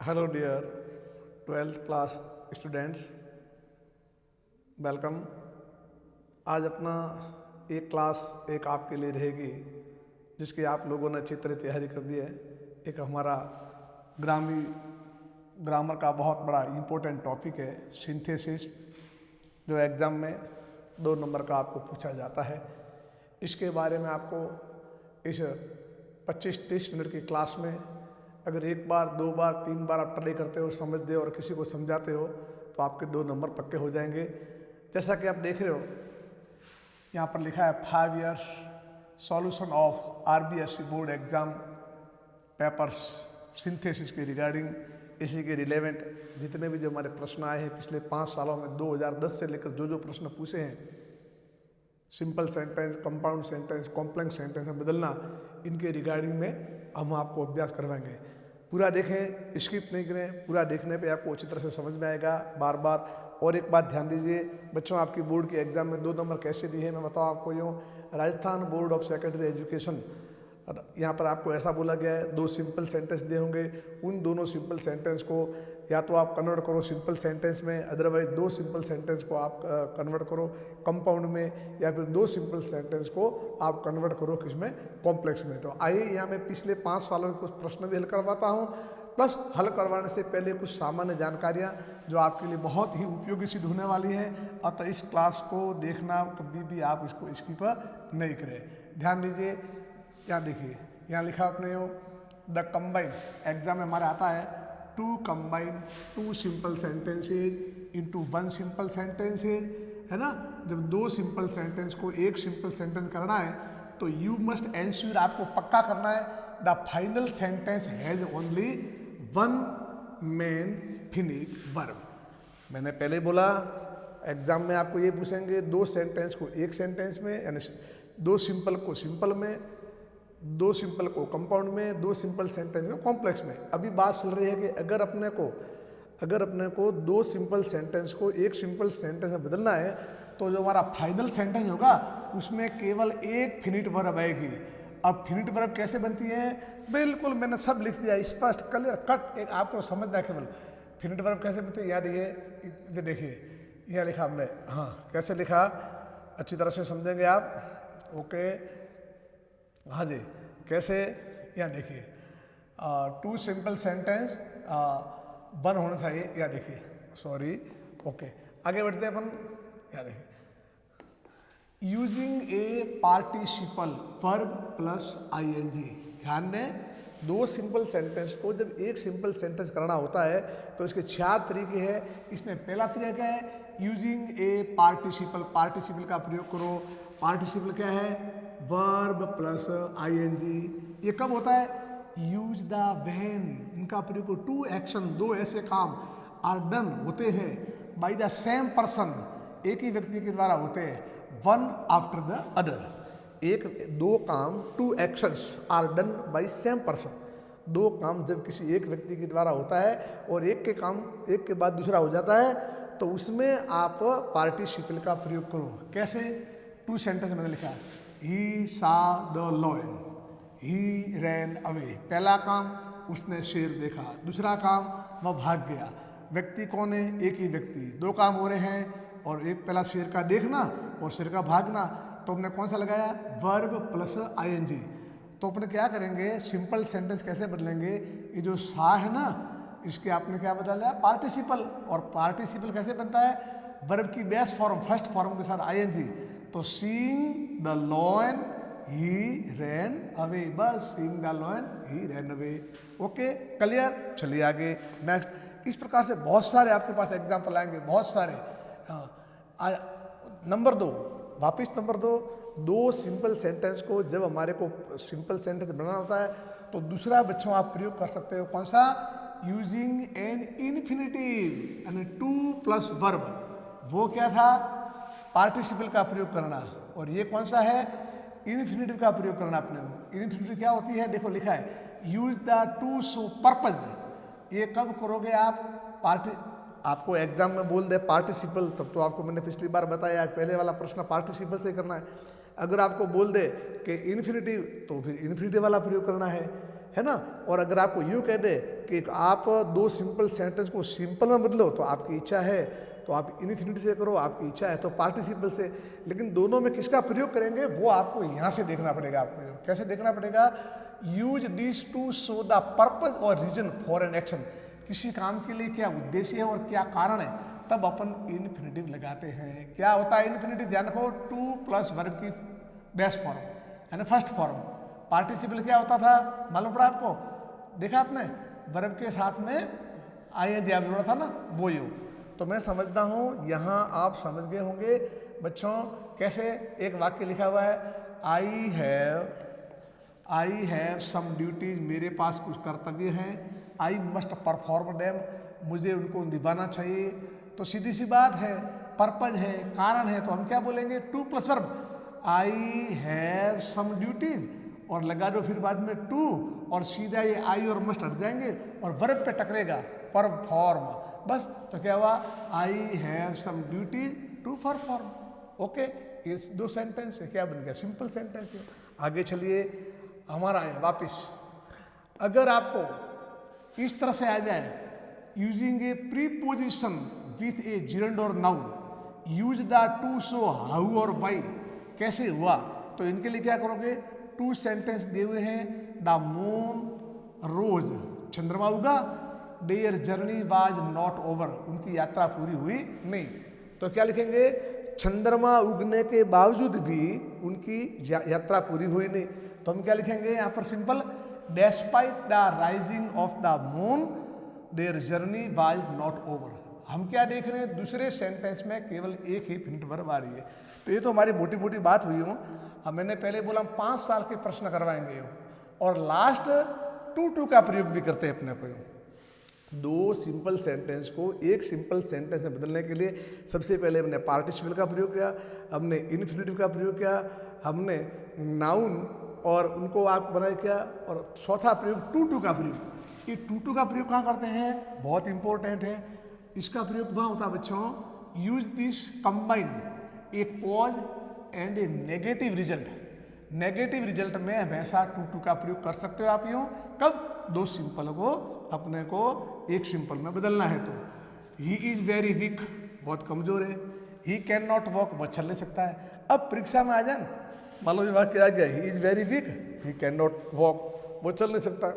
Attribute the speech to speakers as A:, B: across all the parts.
A: Hello dear 12th class students, welcome. आज अपना एक क्लास एक आपके लिए रहेगी जिसकी आप लोगों ने अच्छी तरह तैयारी कर दी है। एक हमारा ग्रामर का बहुत बड़ा इम्पोर्टेंट टॉपिक है सिंथेसिस, जो एग्ज़ाम में 2 नंबर का आपको पूछा जाता है। इसके बारे में आपको इस 25-30 मिनट की क्लास में अगर 1 बार 2 बार 3 बार आप ट्राई करते हो, समझते हो और किसी को समझाते हो तो आपके 2 नंबर पक्के हो जाएंगे। जैसा कि आप देख रहे हो यहाँ पर लिखा है 5 years solution of RBSC board exam papers synthesis के रिगार्डिंग, इसी के रिलेवेंट जितने भी जो हमारे प्रश्न आए हैं पिछले 5 सालों में 2010 से लेकर जो प्रश्न पूछे हैं, simple sentence, compound sentence, complex sentence में बदलना, इनके रिगार्डिंग में हम आपको अभ्यास करवाएंगे। पूरा देखें, स्किप नहीं करें। पूरा देखने पे आपको अच्छी तरह से समझ में आएगा बार बार। और एक बात ध्यान दीजिए बच्चों, आपकी बोर्ड के एग्जाम में 2 नंबर कैसे दिए हैं मैं बताऊँ आपको। यूँ Rajasthan board of secondary education, यहाँ पर आपको ऐसा बोला गया है 2 सिंपल सेंटेंस दिए होंगे। उन दोनों सिंपल सेंटेंस को या तो आप कन्वर्ट करो सिंपल सेंटेंस में, अदरवाइज 2 सिंपल सेंटेंस को आप कन्वर्ट करो कंपाउंड में, या फिर 2 सिंपल सेंटेंस को आप कन्वर्ट करो किसमें, कॉम्प्लेक्स में। तो आइए यहाँ मैं पिछले 5 सालों के कुछ प्रश्न भी हल करवाता हूँ, प्लस हल करवाने से पहले कुछ सामान्य जानकारियाँ जो आपके लिए बहुत ही उपयोगी सिद्ध होने वाली हैं। अतः इस क्लास को देखना कभी भी आप इसको स्किप नहीं करें। ध्यान दीजिए, यहाँ देखिए, यहाँ लिखा आपने हो द कंबाइन, एग्जाम में हमारा आता है to combine 2 simple sentences into 1 simple sentences, है ना। जब 2 सिंपल सेंटेंस को 1 सिंपल सेंटेंस करना है तो यू मस्ट एंश्योर, आपको पक्का करना है the final sentence has only 1 main finite verb. मैंने पहले बोला एग्जाम में आपको ये पूछेंगे 2 सेंटेंस को 1 सेंटेंस में, यानी 2 सिंपल को सिंपल में, 2 सिंपल को कंपाउंड में, 2 सिंपल सेंटेंस में कॉम्प्लेक्स में। अभी बात चल रही है कि अगर अपने को 2 सिंपल सेंटेंस को 1 सिंपल सेंटेंस में बदलना है तो जो हमारा फाइनल सेंटेंस होगा उसमें केवल 1 फिनिट वर्ब आएगी। अब फिनिट वर्ब कैसे बनती है, बिल्कुल मैंने सब लिख दिया, स्पष्ट क्लियर कट, एक आपको समझना है केवल फिनिट वर्ब कैसे बनती है। याद ये देखिए, यहाँ लिखा हमने, हाँ कैसे लिखा अच्छी तरह से समझेंगे आप। ओके, हाँ जी, कैसे, यहाँ देखिए 2 सिंपल सेंटेंस 1 होना चाहिए, या देखिए सॉरी। ओके, आगे बढ़ते हैं अपन। यहाँ देखिए using a participle verb plus ING. ध्यान दें, 2 सिंपल सेंटेंस को जब 1 सिंपल सेंटेंस करना होता है तो इसके 4 तरीके हैं। इसमें पहला तरीका क्या है, यूजिंग ए पार्टिसिपल, पार्टिसिपल का प्रयोग करो। पार्टिसिपल क्या है, वर्ब प्लस आईएनजी। ये कब होता है, यूज द व्हेन, इनका प्रयोग करो। 2 एक्शन, 2 ऐसे काम आर डन होते हैं बाय द सेम पर्सन, एक ही व्यक्ति के द्वारा होते हैं, 1 आफ्टर द अदर। 2 काम, 2 actions are done by same person, 2 काम जब किसी एक व्यक्ति के द्वारा होता है और एक के काम एक के बाद दूसरा हो जाता है तो उसमें आप पार्टिसिपल का प्रयोग करो। कैसे, 2 सेंटेंस मैंने लिखा, ही सा the lion, he ran away. पहला काम उसने शेर देखा, दूसरा काम वह भाग गया। व्यक्ति कौन है, एक ही व्यक्ति। 2 काम हो रहे हैं और एक पहला शेर का देखना और शेर का भागना, तो हमने कौन सा लगाया, वर्ब प्लस आईएनजी। तो अपने क्या करेंगे, सिंपल सेंटेंस कैसे बदलेंगे, ये जो सा है ना इसके आपने क्या बदला, पार्टिसिपल। और पार्टिसिपल कैसे बनता है, वर्ब की बेस फॉर्म, फर्स्ट फॉर्म के साथ आईएनजी। तो seeing the lion he ran away, बस seeing the lion he ran away. Okay, clear. चलिए आगे नेक्स्ट। इस प्रकार से बहुत सारे आपके पास एग्जाम्पल आएंगे, बहुत सारे। नंबर 2, वापिस नंबर 2 सिंपल सेंटेंस को जब हमारे को सिंपल सेंटेंस बनाना होता है तो दूसरा बच्चों आप प्रयोग कर सकते हो, कौन सा, यूजिंग एन इन्फिनिटिव, यानी 2 प्लस वर्ब। वो क्या था, पार्टिसिपल का प्रयोग करना। और ये कौन सा है, इन्फिनिटिव का प्रयोग करना अपने को। इन्फिनिटिव क्या होती है, देखो लिखा है use the to show purpose. ये कब करोगे आप, आपको एग्जाम में बोल दे पार्टिसिपल, तब तो आपको मैंने पिछली बार बताया पहले वाला प्रश्न पार्टिसिपल से करना है। अगर आपको बोल दे कि इन्फिनिटिव, तो फिर इन्फिनिटिव वाला प्रयोग करना है। है ना। और अगर आपको यूँ कह दे कि आप दो सिंपल सेंटेंस को सिंपल में बदलो तो आपकी इच्छा है तो आप इन्फिनिटी से करो, आपकी इच्छा है तो पार्टिसिपल से। लेकिन दोनों में किसका प्रयोग करेंगे वो आपको यहाँ से देखना पड़ेगा। आपको कैसे देखना पड़ेगा? Use this to show the purpose और रीजन फॉर एन एक्शन। किसी काम के लिए क्या उद्देश्य है और क्या कारण है, तब अपन इन्फिनिटिव लगाते हैं। क्या होता है इन्फिनिटिव? ध्यान रखो, टू प्लस वर्ब की बेस्ट फॉर्म यानी फर्स्ट फॉर्म। पार्टिसिपल क्या होता था, मालूम पड़ा आपको? देखा आपने, वर्ब के साथ में आईएनजी आप जोड़ा था ना, वो यू। तो मैं समझता हूँ यहाँ आप समझ गए होंगे बच्चों। कैसे? एक वाक्य लिखा हुआ है, आई हैव सम ड्यूटीज, मेरे पास कुछ कर्तव्य हैं। आई मस्ट परफॉर्म देम, मुझे उनको निभाना चाहिए। तो सीधी सी बात है, पर्पज है, कारण है, तो हम क्या बोलेंगे? To plus verb, I have some duties, और लगा दो फिर बाद में टू, और सीधा ये आई और मस्ट हट जाएंगे और वर्ब पे टकरेगा परफॉर्म। बस, तो क्या हुआ? I have some duties to perform. Okay, ये दो सेंटेंस है, क्या बन गया? सिंपल सेंटेंस है। आगे चलिए, हमारा है वापिस। अगर आपको इस तरह से आ जाए, using a preposition with a gerund और noun, use the to show how और वाई, कैसे हुआ? तो इनके लिए क्या करोगे? टू सेंटेंस दिए हुए हैं, द मून रोज, चंद्रमा उगा, their journey was not over, उनकी यात्रा पूरी हुई नहीं। तो क्या लिखेंगे? चंद्रमा उगने के बावजूद भी उनकी यात्रा पूरी हुई नहीं। तो हम क्या लिखेंगे यहाँ पर? Simple, despite the rising of the moon their journey was not over. हम क्या देख रहे हैं? दूसरे सेंटेंस में केवल एक ही फिनिट वर्ब आ रही है। तो ये तो हमारी मोटी मोटी बात हुई हो। अब मैंने पहले बोला हम 5 साल के प्रश्न करवाएंगे और लास्ट टू का प्रयोग भी करते हैं अपने को। दो सिंपल सेंटेंस को एक सिंपल सेंटेंस में बदलने के लिए सबसे पहले हमने पार्टिसिपल का प्रयोग किया, हमने इन्फिनिटिव का प्रयोग किया, हमने नाउन और उनको आप बनाए किया, और चौथा प्रयोग टू का प्रयोग। ये टू का प्रयोग कहाँ करते हैं? बहुत इंपॉर्टेंट है। इसका प्रयोग वहाँ होता है बच्चों, use this combine A cause and A negative result. Negative result में हमेशा टू का प्रयोग कर सकते हो आप यूँ। कब? दो सिंपल को अपने को एक सिंपल में बदलना है। तो ही इज वेरी वीक, बहुत कमजोर है। ही कैन नॉट वॉक, वह चल नहीं सकता है। अब परीक्षा में आ जाए, मान लो ये वाक्य आ गया, ही is very weak, he can not walk, वो चल नहीं सकता।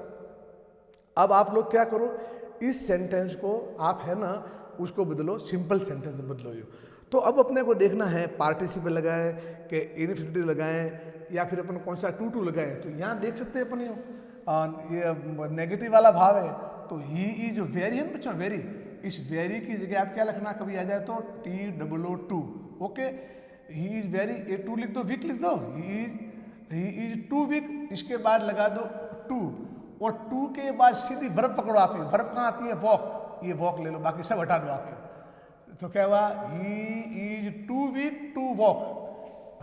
A: अब आप लोग क्या करो? इस सेंटेंस को आप है ना उसको बदलो, सिंपल सेंटेंस में बदलो। यो तो अब अपने को देखना है पार्टिसिपल लगाएं कि इन्फिनिटिव लगाएं या फिर अपन कौन सा टू लगाएं। तो यहाँ देख सकते हैं अपन ये नेगेटिव वाला भाव है, तो ही इज वेरी है बच्चों, वेरी। इस वेरी की जगह आप क्या लिखना कभी आ जाए तो TOO2। Okay, he is very, a too लिख दो, वीक लिख दो, ही इज टू वीक, इसके बाद लगा दो टू, और टू के बाद सीधी वर्ब पकड़ो आप। वर्ब कहाँ आती है? वॉक, ये वॉक ले लो, बाकी सब हटा दो आप। तो क्या हुआ? He is too weak to walk,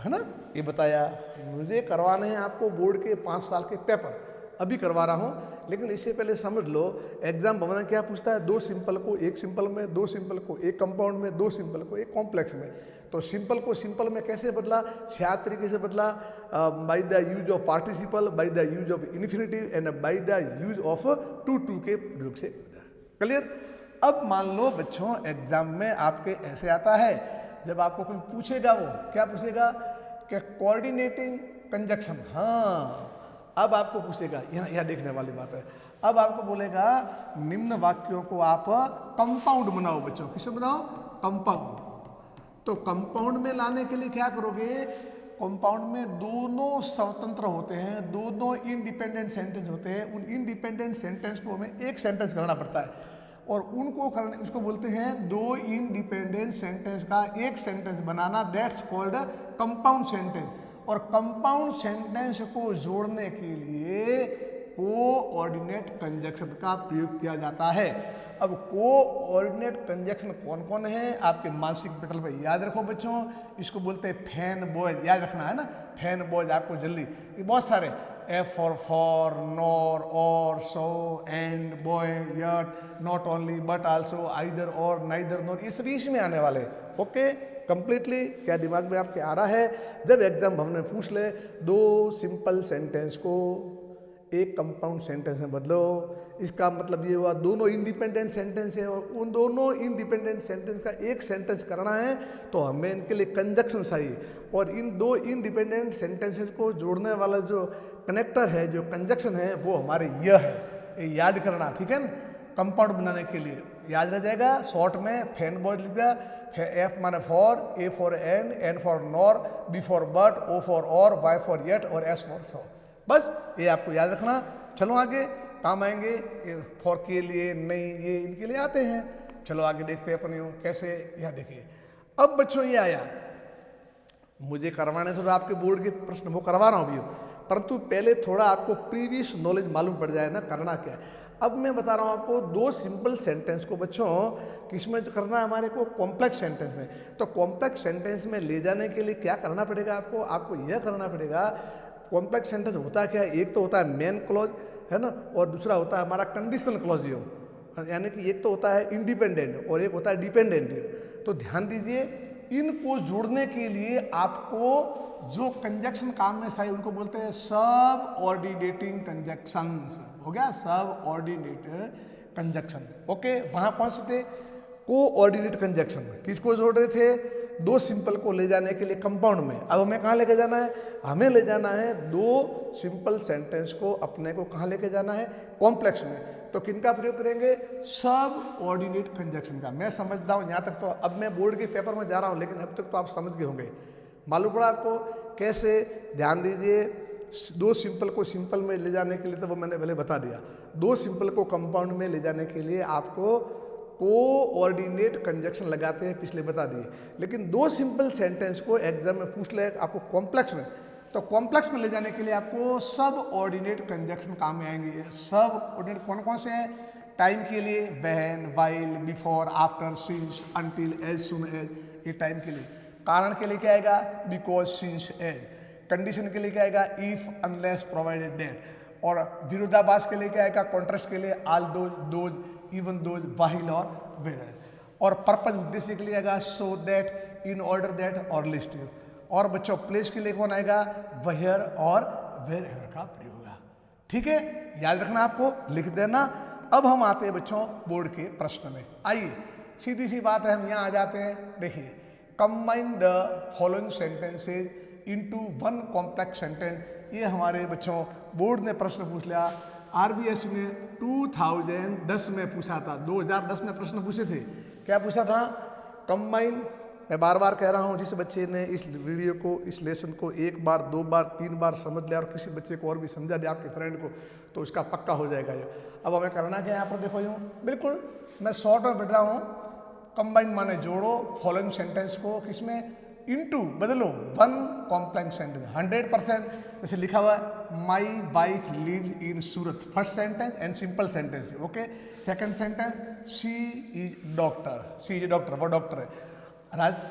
A: है ना। ये बताया। मुझे करवाने हैं आपको बोर्ड के 5 साल के पेपर, अभी करवा रहा हूँ, लेकिन इससे पहले समझ लो एग्जाम भवन क्या पूछता है? दो सिंपल को एक सिंपल में, दो सिंपल को एक कंपाउंड में, दो सिंपल को एक कॉम्प्लेक्स में। तो सिंपल को सिंपल में कैसे बदला? 6 तरीके से बदला, by the use of participle, by the use of infinitive and by the use of to के प्रयोग से। क्लियर? अब मान लो बच्चों एग्जाम में आपके ऐसे आता है, जब आपको कोई पूछेगा, वो क्या पूछेगा कि कोऑर्डिनेटिंग कंजक्शन। हाँ, अब आपको पूछेगा, यहाँ देखने वाली बात है। अब आपको बोलेगा निम्न वाक्यों को आप कंपाउंड बनाओ बच्चों। किसे बनाओ? कंपाउंड। तो कंपाउंड में लाने के लिए क्या करोगे? कंपाउंड में दोनों स्वतंत्र होते हैं, दोनों इंडिपेंडेंट सेंटेंस होते हैं। उन इंडिपेंडेंट सेंटेंस को हमें एक सेंटेंस करना पड़ता है, और उनको करने उसको बोलते हैं दो इंडिपेंडेंट सेंटेंस का एक sentence banana, that's called compound sentence. और कंपाउंड सेंटेंस को जोड़ने के लिए कोऑर्डिनेट कंजक्शन का प्रयोग किया जाता है। अब कोऑर्डिनेट कंजक्शन कौन कौन है आपके मानसिक पटल पर याद रखो बच्चों। इसको बोलते हैं फैन बॉयज, याद रखना है ना, फैन बॉयज आपको जल्दी। ये बहुत सारे, F for, nor, or, so, and, but, yet, not only but also, either or, neither nor, ये सभी इसमें आने वाले। ओके, कंप्लीटली क्या दिमाग में आपके आ रहा है? जब एग्जाम हमने पूछ ले दो सिंपल सेंटेंस को एक कंपाउंड सेंटेंस में बदलो। इसका मतलब ये हुआ दोनों इंडिपेंडेंट सेंटेंस है और उन दोनों इंडिपेंडेंट सेंटेंस का एक सेंटेंस करना है तो हमें इनके लिए कंजक्शन चाहिए, और इन दो इंडिपेंडेंट सेंटेंसेस को जोड़ने वाला जो कनेक्टर है, जो कंजक्शन है, वो हमारे यह है। ये याद करना, ठीक है ना। कंपाउंड बनाने के लिए याद रह जाएगा, शॉर्ट में फैन बोर्ड लिख दिया, एफ माने for, A for N for nor, B for but, O for or, Y for yet और एस फॉर सो। बस ये आपको याद रखना। चलो आगे काम आएंगे, फॉर के लिए नहीं, ये इनके लिए आते हैं। चलो आगे देखते हैं अपन कैसे। यहाँ देखिए, अब बच्चों ये आया, मुझे करवाने थोड़ा आपके बोर्ड के प्रश्न वो करवा रहा हूँ अभी, परंतु पहले थोड़ा आपको प्रीवियस नॉलेज मालूम पड़ जाए ना करना क्या है। अब मैं बता रहा हूँ आपको दो सिंपल सेंटेंस को बच्चों किसमें करना है हमारे को, कॉम्प्लेक्स सेंटेंस में। तो कॉम्प्लेक्स सेंटेंस में ले जाने के लिए क्या करना पड़ेगा आपको, आपको यह करना पड़ेगा, कॉम्प्लेक्स सेंटेंस होता क्या है, एक तो होता है मेन क्लॉज, है ना, और दूसरा होता है हमारा कंडीशनल क्लॉज, यानी कि एक तो होता है इंडिपेंडेंट और एक होता है डिपेंडेंट। तो ध्यान दीजिए, इनको जोड़ने के लिए आपको जो कंजक्शन काम में चाहिए उनको बोलते हैं सब ऑर्डिनेटिंग कंजक्शंस। हो गया, सब ऑर्डिनेटेड कंजक्शन। ओके, वहां कौन से थे, कोऑर्डिनेट कंजक्शन। किसको जोड़ रहे थे, दो सिंपल को ले जाने के लिए कंपाउंड में। अब हमें कहाँ लेके जाना है, हमें ले जाना है दो सिंपल सेंटेंस को, अपने को कहाँ लेके जाना है, कॉम्प्लेक्स में। तो किनका प्रयोग करेंगे, सब ऑर्डिनेट कंजक्शन का। मैं समझता हूँ यहाँ तक, तो अब मैं बोर्ड के पेपर में जा रहा हूँ, लेकिन अब तक तो आप समझ गए होंगे, मालूम पड़ा आपको कैसे। ध्यान दीजिए, दो सिंपल को सिंपल में ले जाने के लिए तो वो मैंने पहले बता दिया, दो सिंपल को कंपाउंड में ले जाने के लिए आपको कोऑर्डिनेट कंजक्शन लगाते हैं, पिछले बता दिए। लेकिन दो सिंपल सेंटेंस को एग्जाम में पूछ ले आपको कॉम्प्लेक्स में, तो कॉम्प्लेक्स में ले जाने के लिए आपको सब ऑर्डिनेट कंजक्शन काम में आएंगे। सब ऑर्डिनेट कौन कौन से हैं, टाइम के लिए when, while, before, after, since, until, as soon as, ये टाइम के लिए। कारण के लिए क्या आएगा, बिकॉज, सिंस, एज। कंडीशन के लिए क्या आएगा, इफ, अनलेस, प्रोवाइडेड, दैट। और विरोधाभास के लिए क्या आएगा, कॉन्ट्रास्ट के लिए all those, those, even those, while और वेयर। और पर्पज, उद्देश्य के लिए आएगा so that, in order that और लिस्ट यू। और बच्चों प्लेस के लिए कौन आएगा, वेयर और वेयर एवर का प्रयोग होगा। ठीक है, याद रखना, आपको लिख देना। अब हम आते हैं बच्चों बोर्ड के प्रश्न में। आइए, सीधी सी बात है, हम यहाँ आ जाते हैं। देखिए, combine the following sentences into one complex sentence. ये हमारे बच्चों बोर्ड ने प्रश्न पूछ लिया। आरबीएससी ने 2010 में पूछा था, 2010 में प्रश्न पूछे थे। क्या पूछा था, कंबाइन। मैं बार बार कह रहा हूँ, जिस बच्चे ने इस वीडियो को, इस लेसन को एक बार, दो बार, तीन बार समझ लिया और किसी बच्चे को और भी समझा दिया आपके फ्रेंड को, तो इसका पक्का हो जाएगा ये। अब हमें करना क्या है, यहाँ पर देखो यूँ, बिल्कुल मैं शॉर्ट में बैठ रहा हूँ। कंबाइन माने जोड़ो फॉलोइंग सेंटेंस को, किसमें, इनटू बदलो वन कॉम्प्लेक्स सेंटेंस 100%। जैसे लिखा हुआ है, my wife lives in Surat, first sentence and simple sentence. Okay, second sentence, she is doctor, she is doctor, वो डॉक्टर है।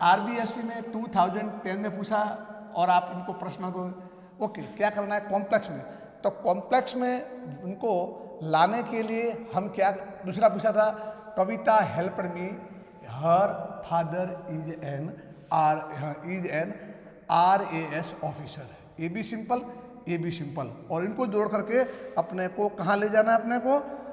A: आरबीएससी ने 2010 में पूछा और आप इनको प्रश्न को, ओके, क्या करना है कॉम्प्लेक्स में। तो कॉम्प्लेक्स में उनको लाने के लिए हम क्या, दूसरा पूछा था, Kavita helped me, her father is an RAS officer. ये भी सिंपल, ये भी सिंपल, और इनको जोड़ करके अपने को कहाँ ले जाना है,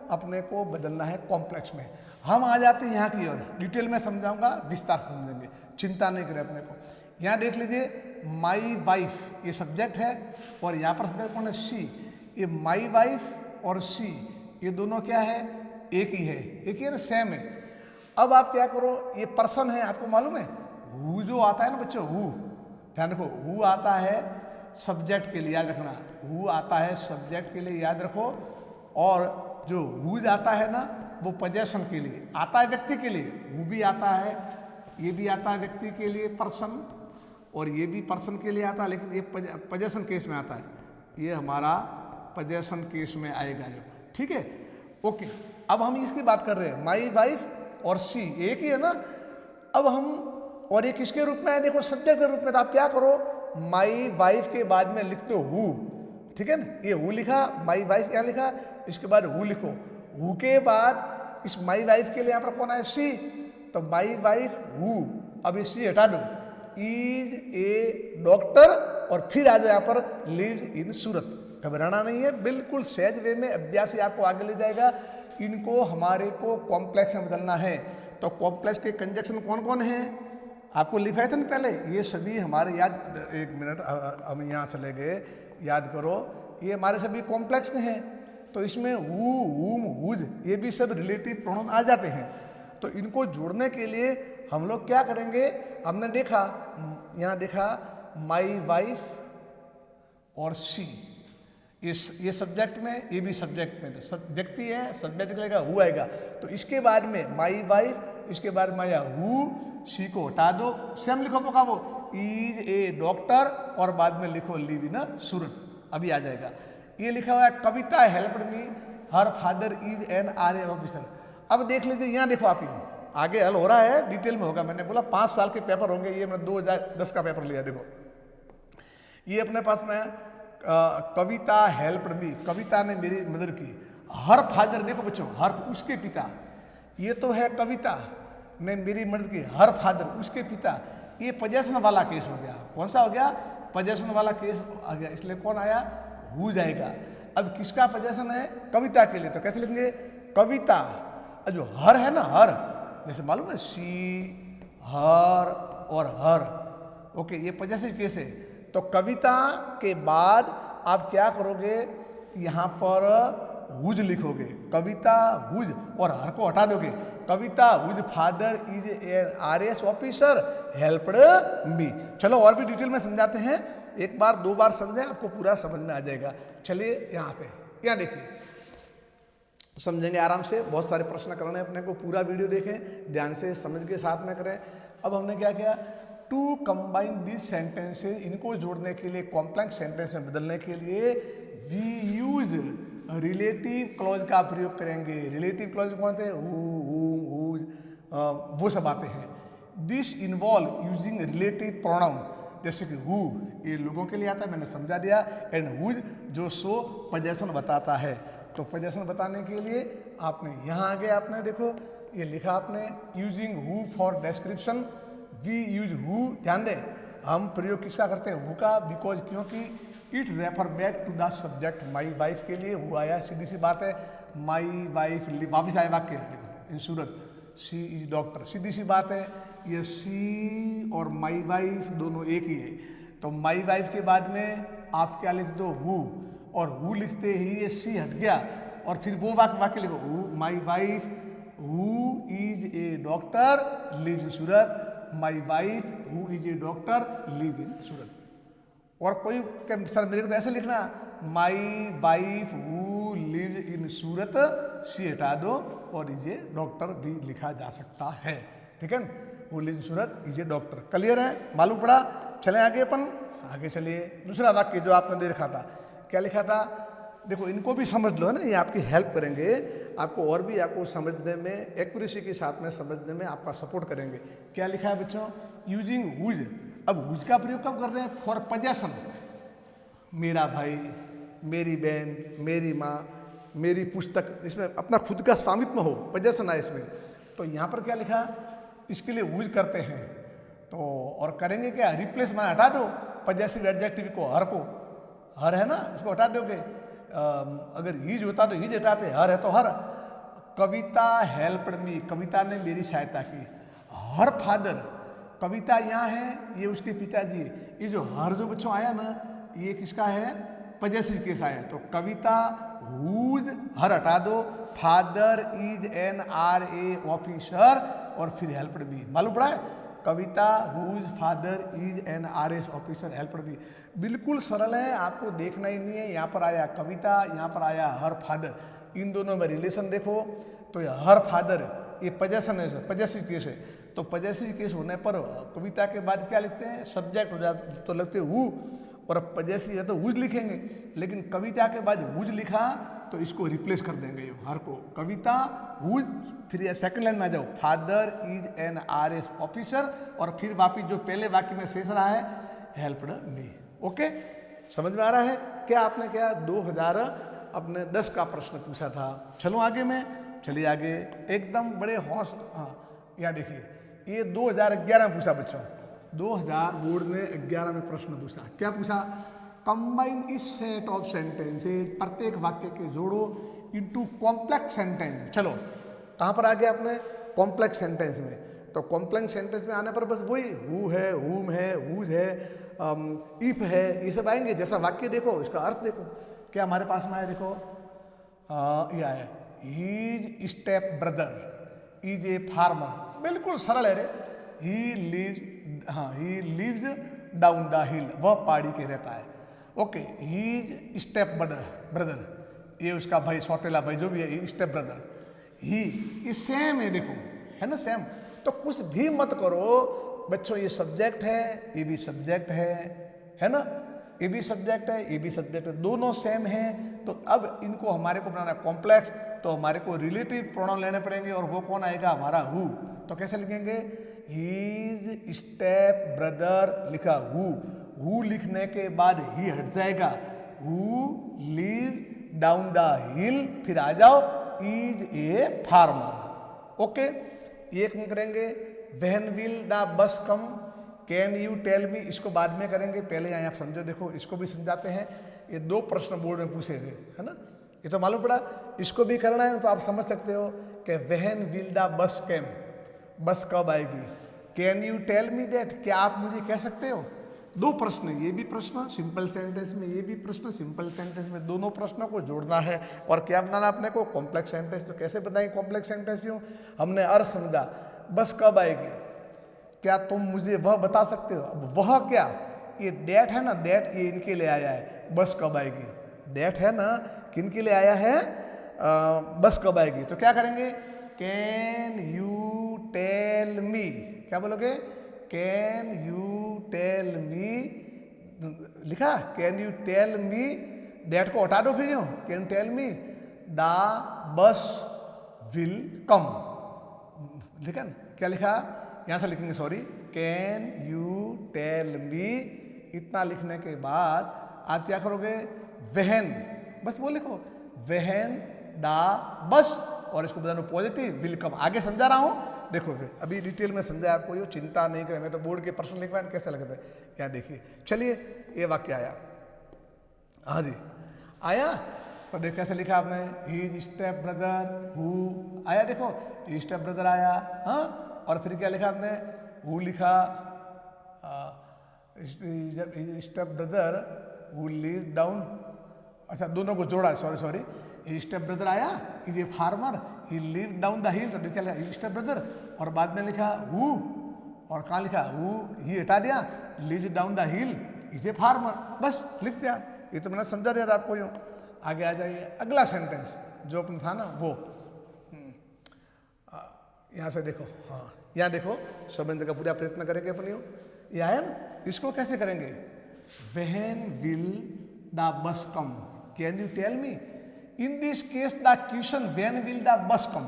A: अपने को बदलना है कॉम्प्लेक्स में। हम आ जाते हैं यहाँ की ओर, डिटेल में समझाऊंगा, विस्तार से समझेंगे, चिंता नहीं करें अपने को। यहाँ देख लीजिए, माई वाइफ ये सब्जेक्ट है और यहाँ पर सब्जेक्ट कौन है, शी। ये माई वाइफ और शी ये दोनों क्या है, एक ही है, एक ही है ना, सेम है। अब आप क्या करो, ये पर्सन है, आपको मालूम है, हु जो आता है ना बच्चों, हु, ध्यान रखो, हु आता है सब्जेक्ट के लिए, याद रखना, हु आता है सब्जेक्ट के लिए, याद रखो। और जो हुज आता है ना, वो पोजेशन के लिए आता है, व्यक्ति के लिए। हु भी आता है, ये भी आता है व्यक्ति के लिए, पर्सन, और ये भी पर्सन के लिए आता है, लेकिन ये पोजेशन केस में आता है, ये हमारा पोजेशन केस में आएगा ये। ठीक है, ओके। अब हम इसकी बात कर रहे हैं, माई वाइफ और शी एक ही है ना। अब हम, और ये किसके रूप में है, देखो सब्जेक्ट के रूप में। तो आप क्या करो, माई वाइफ के बाद में लिख दो हु, ठीक है ना, ये हु लिखा, माई वाइफ क्या लिखा, इसके बाद हु लिखो। हु के बाद इस माई वाइफ के लिए यहाँ पर कौन है, सी, तो माई वाइफ हु, अब ये सी हटा दो, इज ए डॉक्टर, और फिर आ जाओ यहाँ पर लिव्स इन सूरत। घबराना नहीं है, बिल्कुल सहज वे में अभ्यास ही आपको आगे ले जाएगा। इनको हमारे को कॉम्प्लेक्स में बदलना है। तो कॉम्प्लेक्स के कंजक्शन कौन कौन है आपको लिखा था ना पहले, ये सभी हमारे याद, एक मिनट हम यहाँ चले गए, याद करो, ये हमारे सभी कॉम्प्लेक्स के हैं। तो इसमें हु, हुम, हुज ये भी सब रिलेटिव प्रोनाउन आ जाते हैं। तो इनको जोड़ने के लिए हम लोग क्या करेंगे, हमने देखा यहाँ देखा माई वाइफ और शी, ये सब्जेक्ट में, ये भी सब्जेक्ट में, सब्जेक्ट ही है, सब्जेक्ट लगेगा हु आएगा। तो इसके बाद में माई वाइफ, इसके बाद माया हु, सी को हटा दो, सेम लिखो पका वो इज ए डॉक्टर, और बाद में लिखो लिव इन सूरत, अभी आ जाएगा। ये लिखा हुआ है Kavita helped me, her father is an army officer. अब देख लीजिए यहाँ देखो आप, आगे हल हो रहा है, डिटेल में होगा। मैंने बोला 5 साल के पेपर होंगे, ये मैंने 2010 का पेपर लिया। देखो ये अपने पास में कविता हेल्प्ड मी, कविता ने मेरी मदद की। हर फादर, देखो बच्चों, हर उसके पिता, ये तो है कविता ने मेरी मदद की, हर फादर उसके पिता, ये पोजेशन वाला केस हो गया। कौन सा हो गया, पोजेशन वाला केस आ गया, इसलिए कौन आया, हु जाएगा। अब किसका पोजेशन है, कविता के लिए, तो कैसे लिखेंगे, कविता, जो हर है ना, हर, जैसे मालूम है सी, हर और हर, ओके, ये पोजेसिव केस है। तो कविता के बाद आप क्या करोगे, यहाँ पर हुज लिखोगे, कविता हुज, और हर को हटा दोगे, Kavita whose father is an RS officer helped me. चलो और भी डिटेल में समझाते हैं, एक बार 2 बार समझें, आपको पूरा समझ में आ जाएगा। चलिए यहाँ आते हैं, यहाँ देखिए, समझेंगे आराम से, बहुत सारे प्रश्न करने हैं अपने को, पूरा वीडियो देखें ध्यान से, समझ के साथ में करें। अब हमने क्या किया, टू कंबाइन दिस सेंटेंसेस, इनको जोड़ने के लिए, कॉम्प्लेक्स सेंटेंस में बदलने के लिए वी यूज रिलेटिव क्लॉज का प्रयोग करेंगे। रिलेटिव क्लॉज कौन थे, हु, हुम, हुज, वो सब आते हैं। This involve using relative pronoun, जैसे कि हु ये लोगों के लिए आता है, मैंने समझा दिया, एंड हुज जो सो पोजेशन बताता है। तो पोजेशन बताने के लिए आपने यहाँ आगे आपने देखो ये लिखा आपने, using who for description, we use who, ध्यान दें हम प्रयोग किसका करते हैं, हु का, बिकॉज क्योंकि it refer back to the subject. My wife के लिए हु आया, सीधी सी बात है, माई वाइफ, वापिस आए वाक्य, देखो इन सूरत, सी इज डॉक्टर, सीधी सी बात है, ये सी और माई वाइफ दोनों एक ही है। तो माई वाइफ के बाद में आप क्या लिख दो, हु, और हु लिखते ही ये सी हट गया, और फिर वो वाक्य लिखो, who my wife who is a doctor live in Surat, my wife who is a doctor live in Surat. और कोई सर मेरे को तो ऐसे लिखना, my wife who live in Surat, सी हटा दो, और इज ए डॉक्टर भी लिखा जा सकता है, ठीक है ना, who live in Surat is a doctor. Clear है, मालूम पड़ा। चले आगे अपन, आगे चलिए, दूसरा वाक्य जो आपने दे रखा था, क्या लिखा था, देखो इनको भी समझ लो, है ना, ये आपकी हेल्प करेंगे, आपको और भी आपको समझने में, एक्यूरेसी के साथ में समझने में आपका सपोर्ट करेंगे। क्या लिखा है बच्चों, यूजिंग हुज। अब हुज का प्रयोग कब करते हैं, फॉर पोजेशन, मेरा भाई, मेरी बहन, मेरी माँ, मेरी पुस्तक, इसमें अपना खुद का स्वामित्व हो, पोजेशन है इसमें। तो यहाँ पर क्या लिखा, इसके लिए हुज करते हैं, तो और करेंगे क्या, रिप्लेस माना हटा दो पोजेसिव एडजेक्टिव को, हर को, हर है ना उसको हटा दोगे, अगर हीज होता तो हीज हटाते, हर है तो हर। कविता हेल्प्ड मी, कविता ने मेरी सहायता की। हर फादर, कविता यहाँ है, ये उसके पिताजी है। ये जो हर जो बच्चों आया ना, ये किसका है, पोजेसिव केस आया। तो कविता हुज, हर हटा दो, father is an R A officer, और फिर हेल्प्ड मी, मालूम पड़ा है, Kavita whose father is an R S officer helped me. बिल्कुल सरल है, आपको देखना ही नहीं है। यहाँ पर आया कविता, यहाँ पर आया हर फादर, इन दोनों में रिलेशन देखो। तो ये हर फादर, ये पोजेशन है, पोजेसिव केस है। तो पोजेसिव केस होने पर कविता के बाद क्या लिखते हैं, सब्जेक्ट हो जाता तो लगते हु, और पोजेसिव है तो हुज लिखेंगे। लेकिन कविता के बाद हुज लिखा तो इसको रिप्लेस कर देंगे हर को, कविता हुज, फिर ये सेकंड लाइन में आ जाओ, father is an R S officer, और फिर वापिस जो पहले वाक्य में शेष रहा है, हेल्प्ड मी। ओके, समझ में आ रहा है। क्या आपने क्या 2010 का प्रश्न पूछा था। चलो आगे में, चलिए आगे एकदम बड़े हौस, हाँ यहाँ देखिए, ये 2011 में पूछा बच्चों, 2000 बोर्ड ने 11 में प्रश्न पूछा। क्या पूछा, कंबाइन इस सेट ऑफ सेंटेंसेस, प्रत्येक वाक्य के जोड़ो इनटू कॉम्प्लेक्स सेंटेंस। चलो कहाँ पर आ गया अपने कॉम्प्लेक्स सेंटेंस में। तो कॉम्प्लेक्स सेंटेंस में आने पर बस वही हु है, हुम है, हुज है, इफ है, ये सब आएंगे। जैसा वाक्य देखो इसका अर्थ देखो क्या हमारे पास में आया, देखो ये आया his step brother is a farmer. बिल्कुल सरल है रे। He lives down the hill, वह पहाड़ी के रहता है। ओके, हीज स्टेप ब्रदर, ये उसका भाई, सौतेला भाई जो भी है, स्टेप ब्रदर। ही सेम है, देखो है ना सेम। तो कुछ भी मत करो बच्चों, ये सब्जेक्ट है, ये भी सब्जेक्ट है ना, ये भी सब्जेक्ट है, ये भी सब्जेक्ट है, दोनों सेम हैं। तो अब इनको हमारे को बनाना कॉम्प्लेक्स, तो हमारे को रिलेटिव प्रोनाउन लेने पड़ेंगे और वो कौन आएगा, हमारा हु। तो कैसे लिखेंगे, हीज स्टेप ब्रदर लिखा हु लिखने के बाद ही हट जाएगा, हु लिव डाउन द हिल, फिर आ जाओ इज ए फार्मर। ओके, एक में करेंगे when will the bus come, can you tell me, इसको बाद में करेंगे, पहले यहाँ आप समझो। देखो इसको भी समझाते हैं, ये 2 प्रश्न बोर्ड में पूछे थे, है ना, ये तो मालूम पड़ा। इसको भी करना है तो आप समझ सकते हो कि when will the bus came, bus कब आएगी। Can you tell me that, क्या आप मुझे कह सकते हो। 2 प्रश्न, ये भी प्रश्न सिंपल सेंटेंस में, ये भी प्रश्न सिंपल सेंटेंस में, दोनों प्रश्नों को जोड़ना है। और क्या बनाना अपने को, कॉम्प्लेक्स सेंटेंस। तो कैसे बताएंगे कॉम्प्लेक्स सेंटेंस क्यों, हमने अर्थ समझा, बस कब आएगी, क्या तुम मुझे वह बता सकते हो। अब वह क्या, ये दैट है ना, दैट ये इनके लिए आया है, बस कब आएगी। दैट है ना, किनके लिए आया है, बस कब आएगी। तो क्या करेंगे, कैन यू टेल मी, क्या बोलोगे, कैन यू टेल मी, लिखा can you tell me, that को हटा दो फिर यूँ, can tell me the bus will come, लिखा ना, क्या लिखा, यहाँ से लिखेंगे, sorry, can you tell me. इतना लिखने के बाद आप क्या करोगे, वेहन, बस वो लिखो, वेहन द बस, और इसको बताना पॉजिटिव, विल कम। आगे समझा रहा हूँ, देखो फिर अभी डिटेल में समझा आपको, ये चिंता नहीं करें। मैं तो बोर्ड के प्रश्न लिखवाए कैसा लगता है, यहाँ देखिए। चलिए ये वाक्य आया, हाँ जी आया। तो देखो कैसे लिखा आपने, हीज स्टेप ब्रदर हु आया, देखो स्टेप ब्रदर आया, हाँ। और फिर क्या लिखा आपने, हु लिखा, step brother who live down, अच्छा दोनों को जोड़ा, सॉरी, स्टेप ब्रदर आया, is a farmer, he live down the हिल। तो क्या लिखा, स्टेप ब्रदर, और बाद में लिखा हु, और कहाँ लिखा हु, ही हटा दिया, live down the hill is a farmer, बस लिख दिया। ये तो मैंने समझा दिया था आपको यूँ। आगे आ जाइए, अगला सेंटेंस जो अपन था ना वो, यहाँ से देखो, हाँ यहाँ देखो, समझने का पूरा प्रयत्न करेंगे अपन यूँ। ये आया ना, इसको कैसे करेंगे, when will the bus come, can you tell me. In this case the question when will the bus come,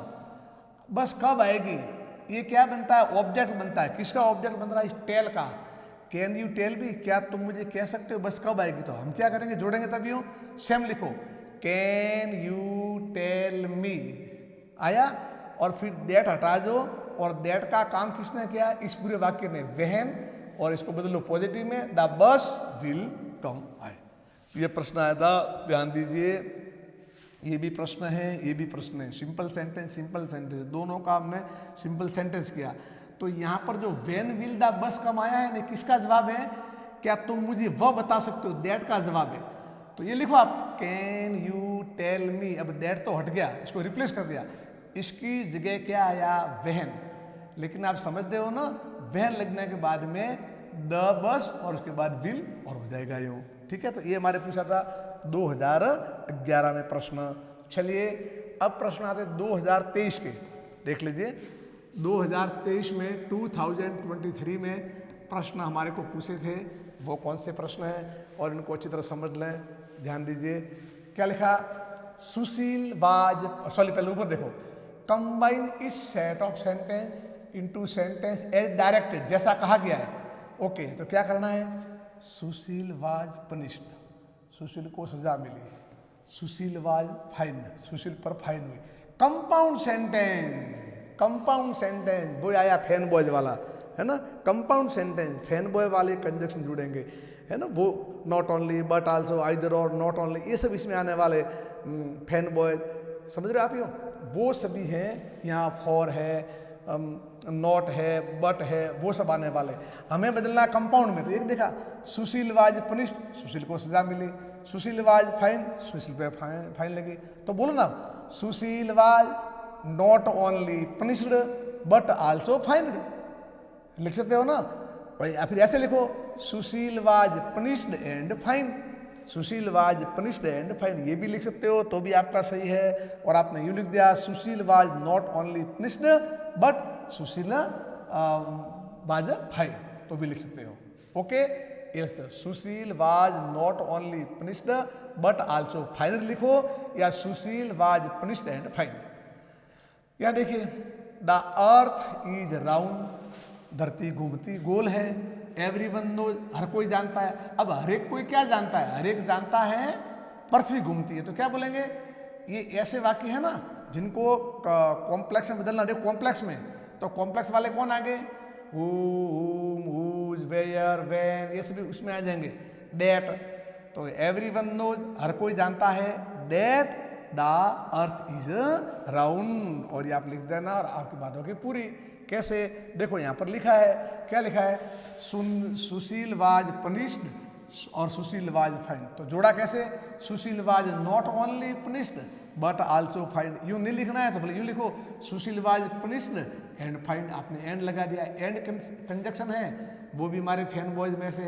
A: बस कब आएगी, ये क्या बनता है, ऑब्जेक्ट बनता है। किसका ऑब्जेक्ट बन रहा है, टेल का। कैन यू टेल मी, क्या तुम मुझे कह सकते हो बस कब आएगी। तो हम क्या करेंगे, जोड़ेंगे तभी हो, सेम लिखो, कैन यू टेल मी आया, और फिर दैट हटा दो, और दैट का काम किसने किया, इस पूरे वाक्य ने, व्हेन, और इसको बदलो पॉजिटिव में, द बस विल कम आए। ये प्रश्न आया था, ध्यान दीजिए, ये भी प्रश्न है, ये भी प्रश्न है। सिंपल सेंटेंस दोनों का हमने सिंपल सेंटेंस किया। तो यहाँ पर जो व्हेन विल द बस कम आया है, किसका जवाब है, क्या तुम मुझे वह बता सकते हो, दैट का जवाब है। तो ये लिखो आप, कैन यू टेल मी। अब दैट तो हट गया, इसको रिप्लेस कर दिया, इसकी जगह क्या आया, व्हेन। लेकिन आप समझते हो ना, व्हेन लगने के बाद में द बस, और उसके बाद विल, और हो जाएगा यूँ, ठीक है। तो ये हमारे पूछा था 2011 में प्रश्न। चलिए अब प्रश्न आते 2023 के, देख लीजिए 2023 में 2023 में प्रश्न हमारे को पूछे थे, वो कौन से प्रश्न हैं, और इनको अच्छी तरह समझ लें। ध्यान दीजिए, क्या लिखा, सुशील वाज, सॉरी पहले ऊपर देखो, कंबाइन इस set of sentence into sentence as directed, जैसा कहा गया है। ओके, तो क्या करना है, सुशील वाज पनिश्ड, सुशील को सजा मिली, सुशील वाज फाइन, सुशील पर फाइन हुई। कंपाउंड सेंटेंस वो आया फैन बॉयज वाला, है ना। कंपाउंड सेंटेंस फैन बॉय वाले कंजक्शन जुड़ेंगे। है ना, वो not only but also either और नॉट ओनली, ये सब इसमें आने वाले फैन बॉय, समझ रहे हो आप, यो वो सभी हैं। यहाँ फॉर है, नॉट है, बट है, वो सब आने वाले। हमें बदलना कंपाउंड में, तो एक देखा सुशील वाज पनिश्ड, सुशील को सजा मिली। सुशील वाज फाइन, सुशील पे फाइन लगी। तो बोलो ना, Sushil was not only punished but also fined, लिख सकते हो ना भाई। या फिर ऐसे लिखो, Sushil was punished and fine, Sushil was punished and fine, ये भी लिख सकते हो, तो भी आपका सही है। और आपने यूँ लिख दिया, Sushil was not only punished but Sushil was fine, तो भी लिख सकते हो। ओके, ये Sushil was not only punished but also fine लिखो, या Sushil was punished and fine. या देखिए, द अर्थ इज राउंड, धरती घूमती गोल है। एवरीवन नोज, हर कोई जानता है। अब हर एक कोई क्या जानता है, हर एक जानता है पृथ्वी घूमती है। तो क्या बोलेंगे, ये ऐसे वाक्य है ना जिनको कॉम्प्लेक्स में बदलना। देखो कॉम्प्लेक्स में, तो कॉम्प्लेक्स वाले कौन आगे, हु, हुम, हुज, वेयर, व्हेन, ये सभी उसमें आ जाएंगे। डेट, तो एवरीवन नोज, हर कोई जानता है, that the earth is round, और ये आप लिख देना और आपकी बात होगी पूरी। कैसे, देखो यहाँ पर लिखा है, क्या लिखा है, सुशील वाज पनिश्ड और सुशील वाज फाइन, तो जोड़ा कैसे, Sushil was not only punished but also fine. यूँ नहीं लिखना है तो भले यूँ लिखो, Sushil was punished and fine, आपने एंड लगा दिया। एंड कंजक्शन है, वो भी हमारे फैन बॉयज में से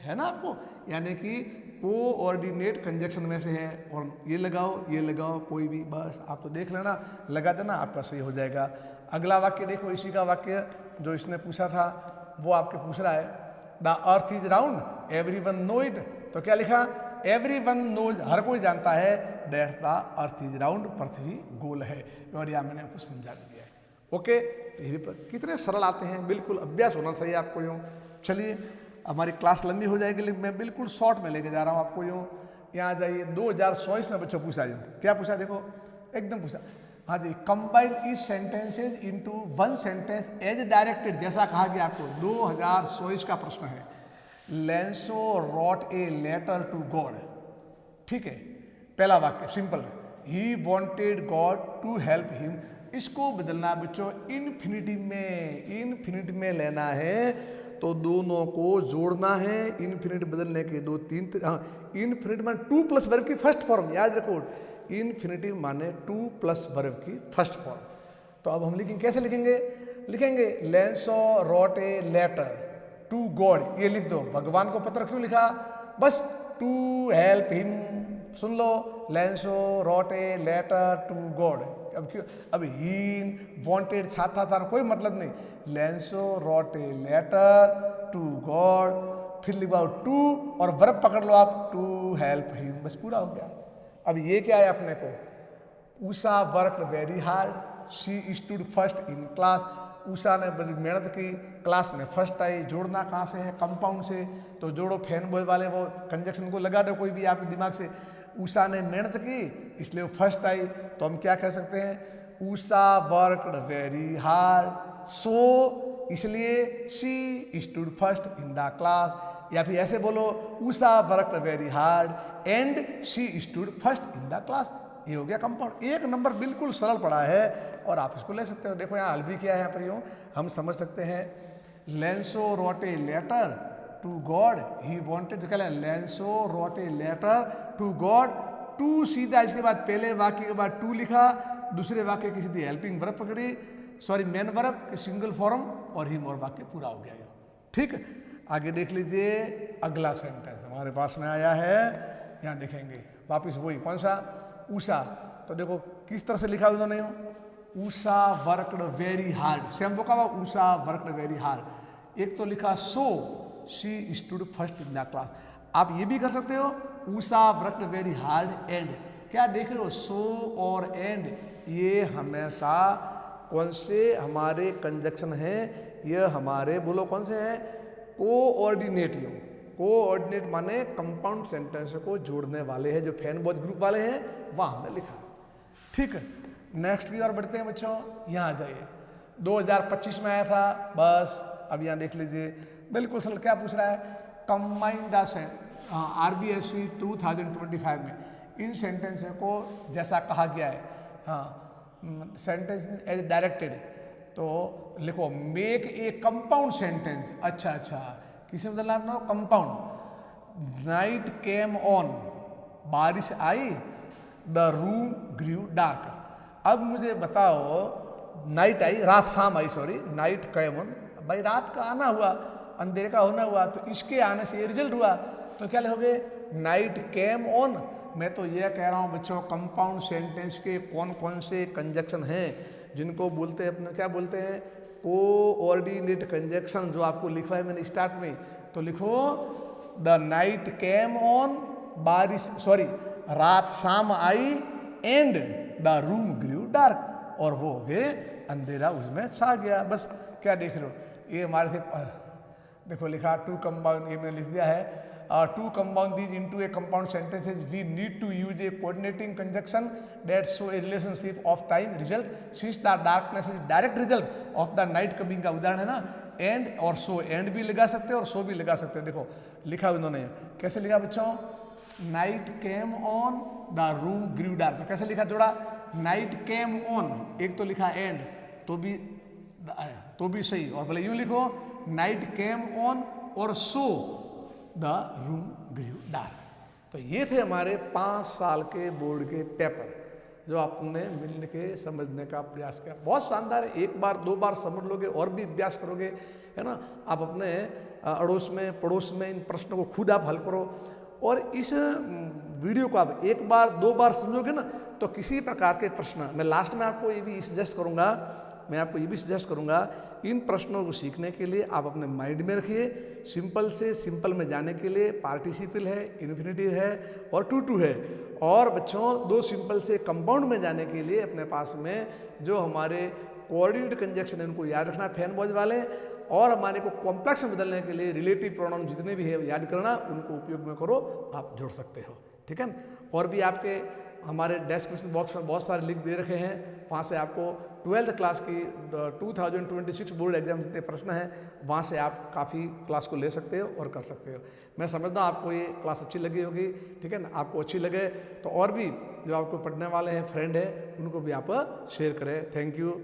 A: है ना आपको, यानी कि कोऑर्डिनेट कंजक्शन में से है। और ये लगाओ कोई भी, बस आप तो देख लेना, लगा देना, आपका सही हो जाएगा। अगला वाक्य देखो, इसी का वाक्य जो इसने पूछा था वो आपके पूछ रहा है, the earth is round everyone know it, तो क्या लिखा, एवरीवन नोज, हर कोई जानता है, that the earth is round, पृथ्वी गोल है। और यह मैंने आपको समझा दिया है। ओके, ये भी कितने सरल आते हैं, बिल्कुल अभ्यास होना चाहिए आपको यूँ। चलिए, हमारी क्लास लंबी हो जाएगी, लेकिन मैं बिल्कुल शॉर्ट में लेके जा रहा हूँ आपको यूँ। यहाँ जाइए, 2024 में बच्चों पूछा यूँ, क्या पूछा, देखो एकदम पूछा, हाँ जी, combine these sentences into one sentence as directed, जैसा कहा गया आपको, 2024 का प्रश्न है। Lencho wrote a letter to God, ठीक है, पहला वाक्य simple, he wanted God to help him, इसको बदलना बच्चों इन्फिनिटी में लेना है, तो दोनों को जोड़ना है। इन्फिनिटी बदलने के दो तीन, हाँ, इन्फिनिटी माने 2 प्लस वर्ब की फर्स्ट फॉर्म, याद रखो, इन्फिनिटी माने 2 प्लस वर्ब की फर्स्ट फॉर्म। तो अब हम लिखेंगे, कैसे लिखेंगे, Lencho wrote a letter to God, ये लिख दो, भगवान को पत्र क्यों लिखा, बस टू हेल्प हिम, सुन लो, Lencho wrote a letter to God. अब क्यों, अब ही वांटेड साथ था, कोई मतलब नहीं, Lencho wrote a letter to God, फिर लिखवाओ टू और वर्ब पकड़ लो आप, टू हेल्प हिम, बस पूरा हो गया। अब ये क्या है अपने को, Usha worked very hard, she stood first in class, Usha ने बड़ी मेहनत की, क्लास में फर्स्ट आई। जोड़ना कहाँ से है, कंपाउंड से, तो जोड़ो फैन बॉय वाले वो कंजक्शन को लगा दो कोई भी आपके दिमाग से। उषा ने मेहनत की इसलिए वो फर्स्ट आई, तो हम क्या कह सकते हैं, Usha worked very hard so, इसलिए she stood first in the class. या फिर ऐसे बोलो, Usha worked very hard and she stood first in the class, ये हो गया कंपाउंड। एक नंबर बिल्कुल सरल पड़ा है और आप इसको ले सकते हो। देखो यहाँ हल भी किया है, यहाँ पर यूँ हम समझ सकते हैं, Lencho wrote a letter to God he wanted, तो क्या Lencho wrote a letter to God, to सीधा इसके बाद पहले वाक्य के बाद टू लिखा, दूसरे वाक्य की सीधी हेल्पिंग वर्ब पकड़ी, सॉरी मेन वर्ब के सिंगल फॉर्म, और हिम और वाक्य पूरा हो गया। ठीक, आगे देख लीजिए, अगला सेंटेंस हमारे पास में आया है, यहाँ देखेंगे वापिस वही, कौन सा, उषा। तो देखो किस तरह से लिखा उन्होंने, Usha worked very hard, same वो का उषा वर्कड वेरी हार्ड। एक तो लिखा so she stood first in the class, आप ये भी कर सकते हो, Usha worked very hard and, क्या देख रहे हो, सो और एंड ये हमेशा कौन से हमारे कंजक्शन है, ये हमारे बोलो कौन से हैं, कोऑर्डिनेटिव। कोऑर्डिनेट माने कंपाउंड सेंटेंस को जोड़ने वाले हैं, जो फैन बॉयज ग्रुप वाले हैं वहाँ हमने लिखा। ठीक है, नेक्स्ट की ओर बढ़ते हैं बच्चों, यहाँ आ जाइए, 2025 में आया था, बस अब यहाँ देख लीजिए, बिल्कुल सरल, क्या पूछ रहा है, कंबाइन द RBSC 2025 में इन सेंटेंस को जैसा कहा गया है, हाँ, सेंटेंस एज डायरेक्टेड, तो लिखो मेक ए कंपाउंड सेंटेंस। अच्छा, किसी में बदलना अपना कंपाउंड। नाइट केम ऑन, बारिश आई, द रूम ग्रू डार्क। अब मुझे बताओ, नाइट आई, रात शाम आई, सॉरी, नाइट केम ऑन, भाई रात का आना हुआ, अंधेरे का होना हुआ, तो इसके आने से ये रिजल्ट हुआ, तो क्या लिखोगे? Night came on. मैं तो यह कह रहा हूँ बच्चों, कंपाउंड सेंटेंस के कौन कौन से कंजक्शन हैं जिनको बोलते हैं अपने, क्या बोलते हैं? कोऑर्डिनेट कंजक्शन, जो आपको लिखा है मैंने स्टार्ट में। तो लिखो द नाइट केम ऑन, बारिश, सॉरी, रात शाम आई, and the room grew dark, और वो हो गए अंधेरा उसमें छा गया। बस क्या देख रहे हो, ये हमारे से देखो लिखा टू कंपाउंड, ये मैंने लिख दिया है, to compound these into a compound sentences we need to use a coordinating conjunction that show a relationship of time result since the darkness is direct result of the night coming का उदाहरण है ना। And और so, and भी लगा सकते हो और सो भी लगा सकते हो। देखो लिखा उन्होंने, कैसे लिखा बच्चों? Night came on, the room grew dark, तो कैसे लिखा? जोड़ा नाइट केम ऑन, एक तो लिखा एंड, तो भी सही, और भले यूं लिखो नाइट केम ऑन और so the room grew dark. तो ये थे हमारे 5 साल के बोर्ड के पेपर, जो आपने मिल के समझने का प्रयास किया। बहुत शानदार है, एक बार 2 बार समझ लोगे और भी अभ्यास करोगे, है ना। आप अपने अड़ोस में पड़ोस में इन प्रश्नों को खुद आप हल करो, और इस वीडियो को आप 1 बार 2 बार समझोगे ना, तो किसी प्रकार के प्रश्न, मैं लास्ट में आपको ये भी सजेस्ट करूँगा, इन प्रश्नों को सीखने के लिए आप अपने माइंड में रखिए। सिंपल से सिंपल में जाने के लिए पार्टिसिपल है, इन्फिनेटिव है और टू टू है, और बच्चों 2 सिंपल से कंपाउंड में जाने के लिए अपने पास में जो हमारे कोऑर्डिनेट कंजक्शन है उनको याद रखना, फैन बॉयज वाले, और हमारे को कॉम्प्लेक्स में बदलने के लिए रिलेटिव प्रोनाउन जितने भी है याद करना, उनको उपयोग में करो, आप जोड़ सकते हो, ठीक है ना। और भी आपके हमारे डिस्क्रिप्शन बॉक्स में बहुत सारे लिंक दे रखे हैं, वहाँ से आपको 12th क्लास की 2026 बोर्ड एग्जाम जितने प्रश्न हैं, वहाँ से आप काफ़ी क्लास को ले सकते हो और कर सकते हो। मैं समझता हूँ आपको ये क्लास अच्छी लगी होगी, ठीक है ना। आपको अच्छी लगे तो और भी जो आपको पढ़ने वाले हैं फ्रेंड है, उनको भी आप शेयर करें। Thank you.